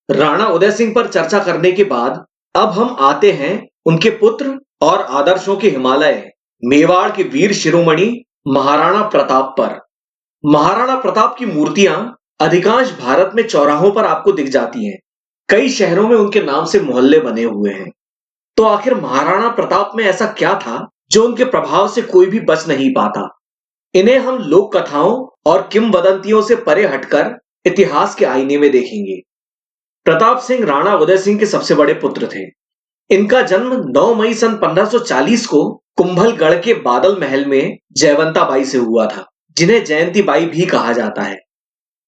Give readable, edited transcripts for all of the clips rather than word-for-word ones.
राणा उदय सिंह पर चर्चा करने के बाद अब हम आते हैं उनके पुत्र और आदर्शों के हिमालय मेवाड़ के वीर शिरोमणि महाराणा प्रताप पर। महाराणा प्रताप की मूर्तियां अधिकांश भारत में चौराहों पर आपको दिख जाती हैं। कई शहरों में उनके नाम से मोहल्ले बने हुए हैं। तो आखिर महाराणा प्रताप में ऐसा क्या था जो उनके प्रभाव से कोई भी बच नहीं पाता? इन्हें हम लोक कथाओं और किंवदंतियों से परे हटकर इतिहास के आईने में देखेंगे। प्रताप सिंह राणा उदय सिंह के सबसे बड़े पुत्र थे। इनका जन्म 9 मई सन 1540 को कुंभलगढ़ के बादल महल में जयवंता बाई से हुआ था, जिन्हें जयंती बाई भी कहा जाता है।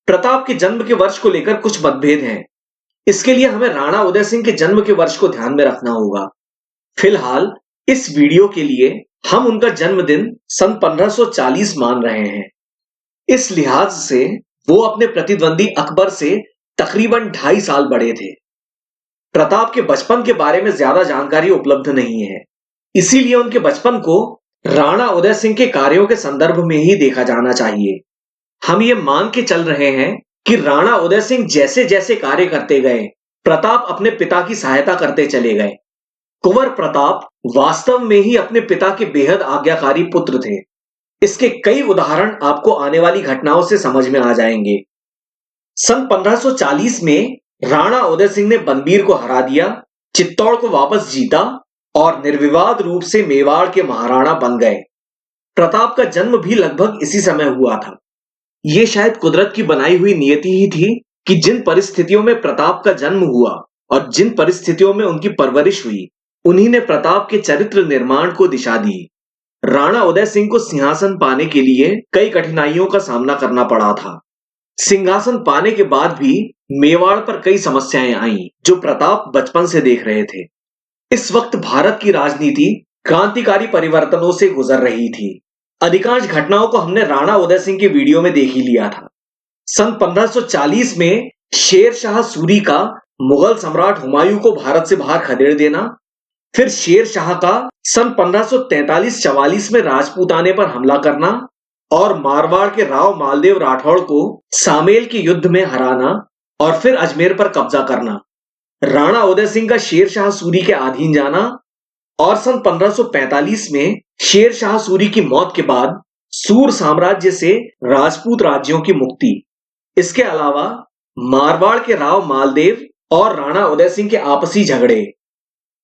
प्रताप के जन्म के वर्ष को लेकर कुछ मतभेद हैं। इसके लिए हमें राणा उदय सिंह के जन्म के वर्ष को ध्यान में रखना होगा। फिलहाल इस वीडियो के लिए हम उनका जन्मदिन सन 1540 मान रहे हैं। इस लिहाज से वो अपने प्रतिद्वंदी अकबर से तकरीबन 2.5 साल बड़े थे। प्रताप के बचपन के बारे में ज्यादा जानकारी उपलब्ध नहीं है, इसीलिए उनके बचपन को राणा उदय सिंह के कार्यों के संदर्भ में ही देखा जाना चाहिए। हम ये मान के चल रहे हैं कि राणा उदय सिंह जैसे जैसे कार्य करते गए, प्रताप अपने पिता की सहायता करते चले गए। कुंवर प्रताप वास्तव में ही अपने पिता के बेहद आज्ञाकारी पुत्र थे। इसके कई उदाहरण आपको आने वाली घटनाओं से समझ में आ जाएंगे। सन 1540 में राणा उदय सिंह ने बनबीर को हरा दिया, चित्तौड़ को वापस जीता और निर्विवाद रूप से मेवाड़ के महाराणा बन गए। प्रताप का जन्म भी लगभग इसी समय हुआ था। यह शायद कुदरत की बनाई हुई नियति ही थी कि जिन परिस्थितियों में प्रताप का जन्म हुआ और जिन परिस्थितियों में उनकी परवरिश हुई, उन्हीं ने प्रताप के चरित्र निर्माण को दिशा दी। राणा उदय सिंह को सिंहासन पाने के लिए कई कठिनाइयों का सामना करना पड़ा था। सिंहासन पाने के बाद भी मेवाड़ पर कई समस्याएं आईं, जो प्रताप बचपन से देख रहे थे। इस वक्त भारत की राजनीति क्रांतिकारी परिवर्तनों से गुजर रही थी। अधिकांश घटनाओं को हमने राणा उदय सिंह के वीडियो में देख ही लिया था। सन 1540 में शेर शाह सूरी का मुगल सम्राट हुमायूं को भारत से बाहर खदेड़ देना, फिर शेर शाह का सन 1543-44 में राजपूताने पर हमला करना और मारवाड़ के राव मालदेव राठौड़ को सामेल के युद्ध में हराना और फिर अजमेर पर कब्जा करना, राणा उदय सिंह का शेर शाह सूरी के अधीन जाना और सन 1545 में शेर शाह सूरी की मौत के बाद सूर साम्राज्य से राजपूत राज्यों की मुक्ति। इसके अलावा मारवाड़ के राव मालदेव और राणा उदय सिंह के आपसी झगड़े,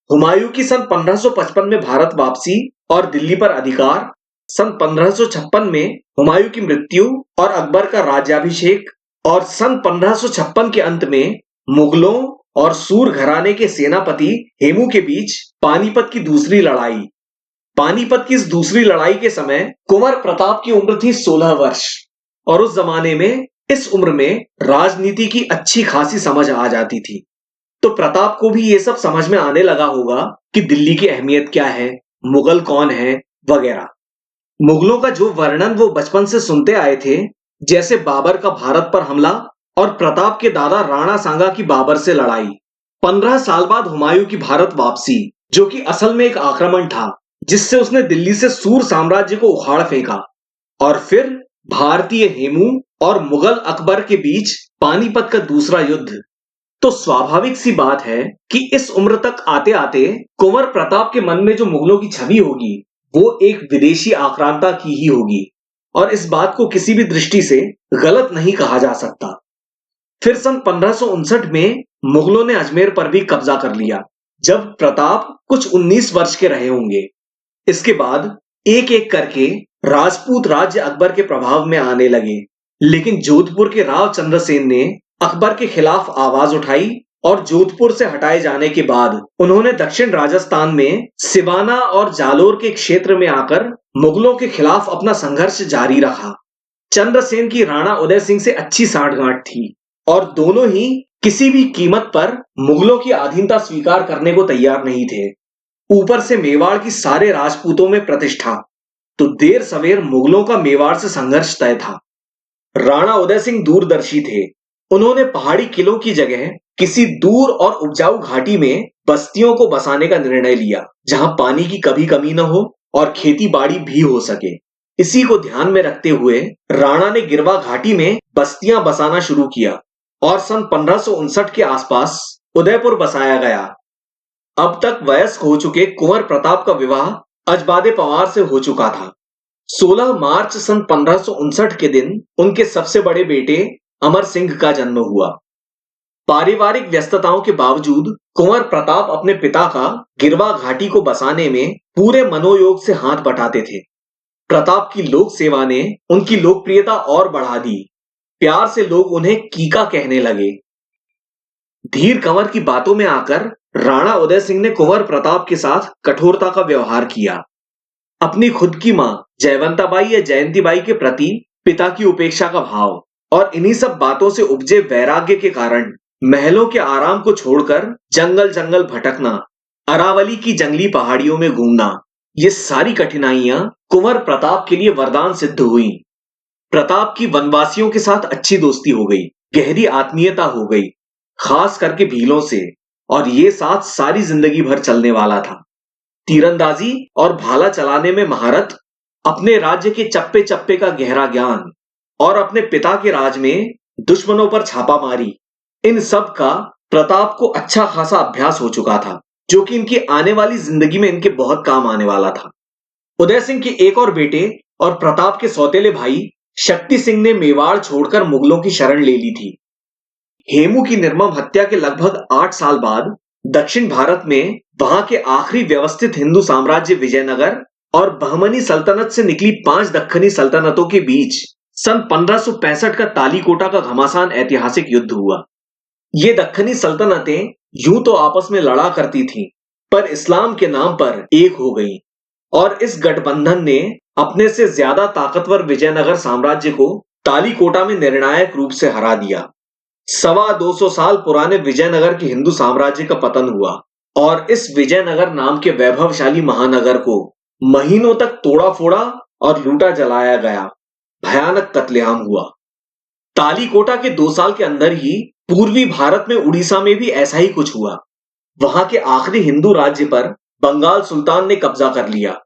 हुमायूं की सन 1555 में भारत वापसी और दिल्ली पर अधिकार, सन 1556 में हुमायूं की मृत्यु और अकबर का राज्याभिषेक और सन 1556 के अंत में मुगलों और सूर घराने के सेनापति हेमू के बीच पानीपत की दूसरी लड़ाई। पानीपत की इस दूसरी लड़ाई के समय कुंवर प्रताप की उम्र थी 16 वर्ष और उस जमाने में इस उम्र में राजनीति की अच्छी खासी समझ आ जाती थी। तो प्रताप को भी ये सब समझ में आने लगा होगा कि दिल्ली की अहमियत क्या है, मुगल कौन है वगैरह। मुगलों का जो वर्णन वो बचपन से सुनते आए थे, जैसे बाबर का भारत पर हमला और प्रताप के दादा राणा सांगा की बाबर से लड़ाई, 15 साल बाद हुमायूं की भारत वापसी, जो कि असल में एक आक्रमण था जिससे उसने दिल्ली से सूर साम्राज्य को उखाड़ फेंका, और फिर भारतीय हेमू और मुगल अकबर के बीच पानीपत का दूसरा युद्ध। तो स्वाभाविक सी बात है कि इस उम्र तक आते आते कुंवर प्रताप के मन में जो मुगलों की छवि होगी वो एक विदेशी आक्रांता की ही होगी, और इस बात को किसी भी दृष्टि से गलत नहीं कहा जा सकता। फिर सन 1559 में मुगलों ने अजमेर पर भी कब्जा कर लिया, जब प्रताप कुछ 19 वर्ष के रहे होंगे। इसके बाद एक एक करके राजपूत राज्य अकबर के प्रभाव में आने लगे, लेकिन जोधपुर के राव चंद्रसेन ने अकबर के खिलाफ आवाज उठाई और जोधपुर से हटाए जाने के बाद उन्होंने दक्षिण राजस्थान में सिवाना और जालोर के क्षेत्र में आकर मुगलों के खिलाफ अपना संघर्ष जारी रखा। चंद्रसेन की राणा उदय सिंह से अच्छी साठगांठ थी और दोनों ही किसी भी कीमत पर मुगलों की अधीनता स्वीकार करने को तैयार नहीं थे। ऊपर से मेवाड़ की सारे राजपूतों में प्रतिष्ठा, तो देर सवेर मुगलों का मेवाड़ से संघर्ष तय था। राणा उदय सिंह दूरदर्शी थे। उन्होंने पहाड़ी किलों की जगह किसी दूर और उपजाऊ घाटी में बस्तियों को बसाने का निर्णय लिया, जहां पानी की कभी कमी न हो और खेती बाड़ी भी हो सके। इसी को ध्यान में रखते हुए राणा ने गिरवा घाटी में बस्तियां बसाना शुरू किया और सन 1559 के आसपास उदयपुर बसाया गया। अब तक वयस्क हो चुके कुंवर प्रताप का विवाह अजबादे पंवार से हो चुका था। 16 मार्च सन 1559 के दिन उनके सबसे बड़े बेटे अमर सिंह का जन्म हुआ। पारिवारिक व्यस्तताओं के बावजूद कुंवर प्रताप अपने पिता का गिरवा घाटी को बसाने में पूरे मनोयोग से हाथ बटाते थे। प्रताप की लोक सेवा ने उनकी लोकप्रियता और बढ़ा दी। प्यार से लोग उन्हें कीका कहने लगे। धीर कंवर की बातों में आकर राणा उदय सिंह ने कुंवर प्रताप के साथ कठोरता का व्यवहार किया। अपनी खुद की मां जयवंताबाई या जयंतीबाई के प्रति पिता की उपेक्षा का भाव और इन्हीं सब बातों से उपजे वैराग्य के कारण महलों के आराम को छोड़कर जंगल जंगल भटकना, अरावली की जंगली पहाड़ियों में घूमना, ये सारी कठिनाइयां कुंवर प्रताप के लिए वरदान सिद्ध हुई। प्रताप की वनवासियों के साथ अच्छी दोस्ती हो गई, गहरी आत्मीयता हो गई, खास करके भीलों से, और ये साथ सारी जिंदगी भर चलने वाला था। तीरंदाजी और भाला चलाने में महारत, अपने राज्य के चप्पे चप्पे का गहरा ज्ञान और अपने पिता के राज में दुश्मनों पर छापामारी, इन सब का प्रताप को अच्छा खासा अभ्यास हो चुका था, जो कि इनकी आने वाली जिंदगी में इनके बहुत काम आने वाला था। उदय सिंह के एक और बेटे और प्रताप के सौतेले भाई शक्ति सिंह ने मेवाड़ छोड़कर मुगलों की शरण ले ली थी। हेमू की निर्मम हत्या के लगभग 8 साल बाद दक्षिण भारत में वहां के आखिरी व्यवस्थित हिंदू साम्राज्य विजयनगर और बहमनी सल्तनत से निकली 5 दक्खनी सल्तनतों के बीच सन 1565 का तालीकोटा का घमासान ऐतिहासिक युद्ध हुआ। ये दक्खनी सल्तनतें यूं तो आपस में लड़ा करती थीं, पर इस्लाम के नाम पर एक हो गईं, और इस गठबंधन ने अपने से ज्यादा ताकतवर विजयनगर साम्राज्य को तालीकोटा में निर्णायक रूप से हरा दिया। 225 साल पुराने विजयनगर के हिंदू साम्राज्य का पतन हुआ और इस विजयनगर नाम के वैभवशाली महानगर को महीनों तक तोड़ा फोड़ा और लूटा जलाया गया। भयानक कत्लेआम हुआ। तालीकोटा के 2 साल के अंदर ही पूर्वी भारत में उड़ीसा में भी ऐसा ही कुछ हुआ। वहां के आखिरी हिंदू राज्य पर बंगाल सुल्तान ने कब्जा कर लिया।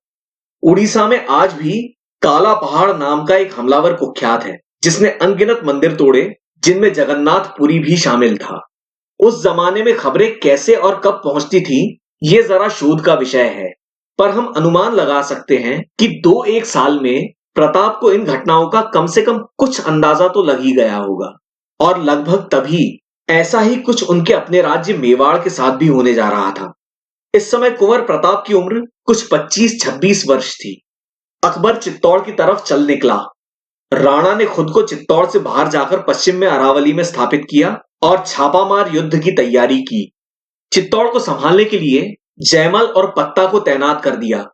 उड़ीसा में आज भी काला पहाड़ नाम का एक हमलावर कुख्यात है, जिसने अनगिनत मंदिर तोड़े, जिनमें जगन्नाथपुरी भी शामिल था। उस जमाने में खबरें कैसे और कब पहुंचती थी, ये जरा शोध का विषय है, पर हम अनुमान लगा सकते हैं कि 2-1 साल में प्रताप को इन घटनाओं का कम से कम कुछ अंदाजा तो लग ही गया होगा। और लगभग तभी ऐसा ही कुछ उनके अपने राज्य मेवाड़ के साथ भी होने जा रहा था। इस समय कुंवर प्रताप की उम्र कुछ 25-26 वर्ष थी। अकबर चित्तौड़ की तरफ चल निकला। राणा ने खुद को चित्तौड़ से बाहर जाकर पश्चिम में अरावली में स्थापित किया और छापामार युद्ध की तैयारी की। चित्तौड़ को संभालने के लिए जयमल और पत्ता को तैनात कर दिया।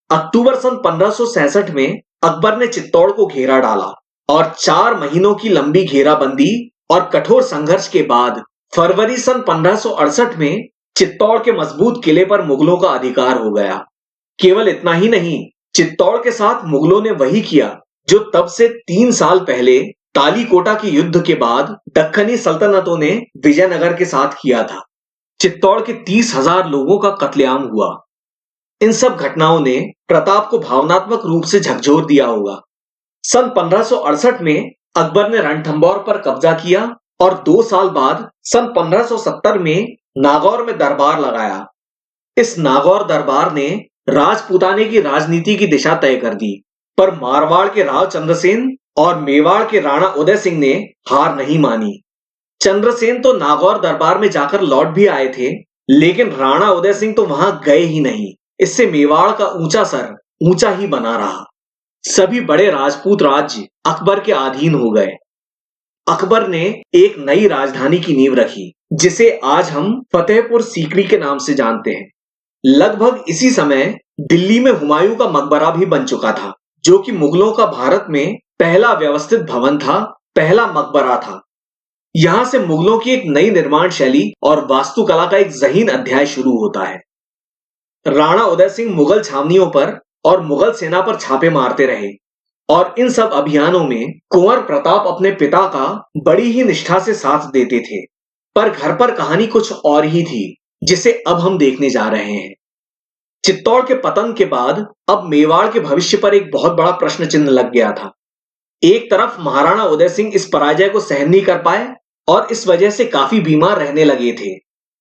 अक्टूबर सन 1566 में अकबर ने चित्तौड़ को घेरा डाला और 4 महीनों की लंबी घेराबंदी और कठोर संघर्ष के बाद फरवरी सन 1568 में चित्तौड़ के मजबूत किले पर मुगलों का अधिकार हो गया। केवल इतना ही नहीं, चित्तौड़ के साथ मुगलों ने वही किया जो तब से 3 साल पहले तालीकोटा के युद्ध के बाद दक्खनी सल्तनतों ने विजयनगर के साथ किया था। चित्तौड़ के 30,000 लोगों का कत्लेआम हुआ। इन सब घटनाओं ने प्रताप को भावनात्मक रूप से झकझोर दिया होगा। सन 1568 में अकबर ने रणथंभौर पर कब्जा किया और 2 साल बाद सन 1570 में नागौर में दरबार लगाया। इस नागौर दरबार ने राजपूताने की राजनीति की दिशा तय कर दी, पर मारवाड़ के राव चंद्रसेन और मेवाड़ के राणा उदय सिंह ने हार नहीं मानी। चंद्रसेन तो नागौर दरबार में जाकर लौट भी आए थे, लेकिन राणा उदय सिंह तो वहां गए ही नहीं। इससे मेवाड़ का ऊंचा सर ऊंचा ही बना रहा। सभी बड़े राजपूत राज्य अकबर के अधीन हो गए। अकबर ने एक नई राजधानी की नींव रखी, जिसे आज हम फतेहपुर सीकरी के नाम से जानते हैं। लगभग इसी समय दिल्ली में हुमायूं का मकबरा भी बन चुका था, जो कि मुगलों का भारत में पहला व्यवस्थित भवन था, पहला मकबरा था। यहां से मुगलों की एक नई निर्माण शैली और वास्तुकला का एक ज़हीन अध्याय शुरू होता है। राणा उदय सिंह मुगल छावनियों पर और मुगल सेना पर छापे मारते रहे, और इन सब अभियानों में कुंवर प्रताप अपने पिता का बड़ी ही निष्ठा से साथ देते थे। पर घर पर कहानी कुछ और ही थी, जिसे अब हम देखने जा रहे हैं। चित्तौड़ के पतन के बाद अब मेवाड़ के भविष्य पर एक बहुत बड़ा प्रश्न चिन्ह लग गया था। एक तरफ महाराणा उदय सिंह इस पराजय को सहन नहीं कर पाए और इस वजह से काफी बीमार रहने लगे थे।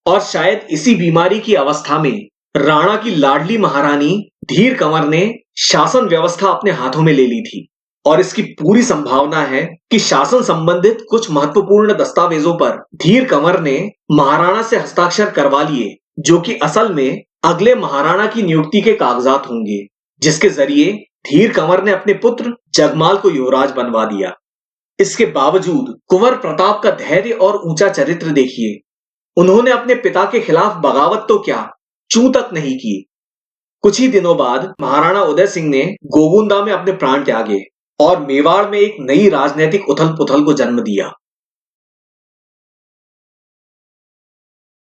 और शायद इसी बीमारी की अवस्था में राणा की लाडली महारानी धीर कंवर ने शासन व्यवस्था अपने हाथों में ले ली थी। और इसकी पूरी संभावना है कि शासन संबंधित कुछ महत्वपूर्ण दस्तावेजों पर धीर कंवर ने महाराणा से हस्ताक्षर करवा लिए, जो कि असल में अगले महाराणा की नियुक्ति के कागजात होंगे, जिसके जरिए धीर कंवर ने अपने पुत्र जगमाल को युवराज बनवा दिया। इसके बावजूद कुंवर प्रताप का धैर्य और ऊंचा चरित्र देखिए। उन्होंने अपने पिता के खिलाफ बगावत तो क्या, चूं तक नहीं की। कुछ ही दिनों बाद महाराणा उदय सिंह ने गोगुंदा में अपने प्राण त्यागे और मेवाड़ में एक नई राजनीतिक उथल पुथल को जन्म दिया।